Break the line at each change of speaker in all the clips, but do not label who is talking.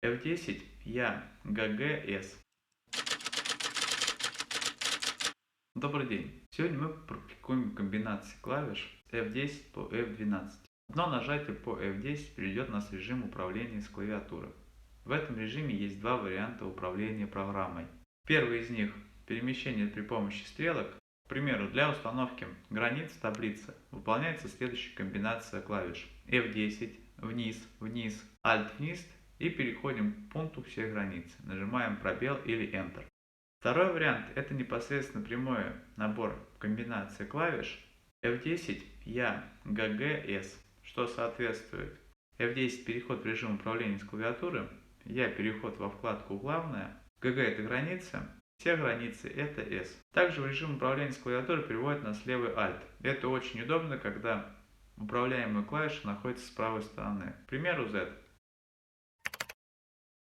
F10 я ГГС. Добрый день! Сегодня мы практикуем комбинации клавиш F10 по F12. Одно нажатие по F10 перейдет нас в режим управления с клавиатуры. В этом режиме есть два варианта управления программой. Первый из них – перемещение при помощи стрелок. К примеру, для установки границ в таблице выполняется следующая комбинация клавиш F10, вниз, вниз, Alt вниз и переходим к пункту всех границ. Нажимаем пробел или Enter. Второй вариант – это непосредственно прямой набор комбинаций клавиш F10 я ГГС, что соответствует F10 переход в режим управления с клавиатуры, я переход во вкладку главная, ГГ это граница, все границы это S. Также в режим управления с клавиатуры переводит нас левый Alt. Это очень удобно, когда управляемая клавиша находится с правой стороны. К примеру Z.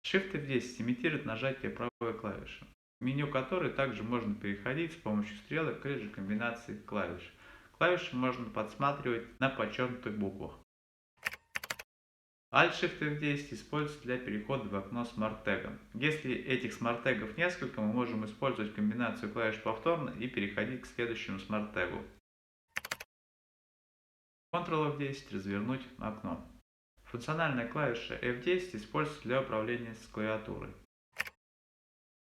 Shift F10 имитирует нажатие правой клавиши, в меню которой также можно переходить с помощью стрелок к же комбинации клавиш. Клавиши можно подсматривать на подчеркнутых буквах. Alt-Shift F10 используется для перехода в окно Smart Tag. Если этих Smart Tag'ов несколько, мы можем использовать комбинацию клавиш повторно и переходить к следующему Smart Tag'у. Ctrl F10 развернуть окно. Функциональная клавиша F10 используется для управления с клавиатурой.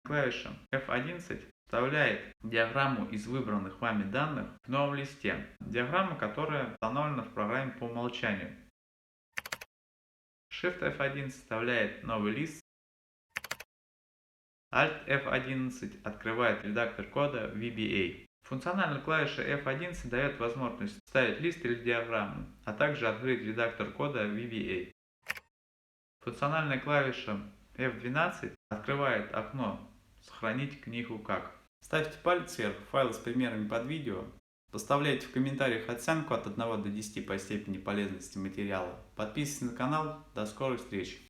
Клавиша F11 вставляет диаграмму из выбранных вами данных в новом листе. Диаграмма, которая установлена в программе по умолчанию. Shift F11 вставляет новый лист. Alt F11 открывает редактор кода VBA. Функциональная клавиша F11 дает возможность вставить лист или диаграмму, а также открыть редактор кода VBA. Функциональная клавиша F12 открывает окно «Сохранить книгу как». Ставьте палец вверх, файлы с примерами под видео. Поставляйте в комментариях оценку от 1 до 10 по степени полезности материала. Подписывайтесь на канал. До скорой встречи!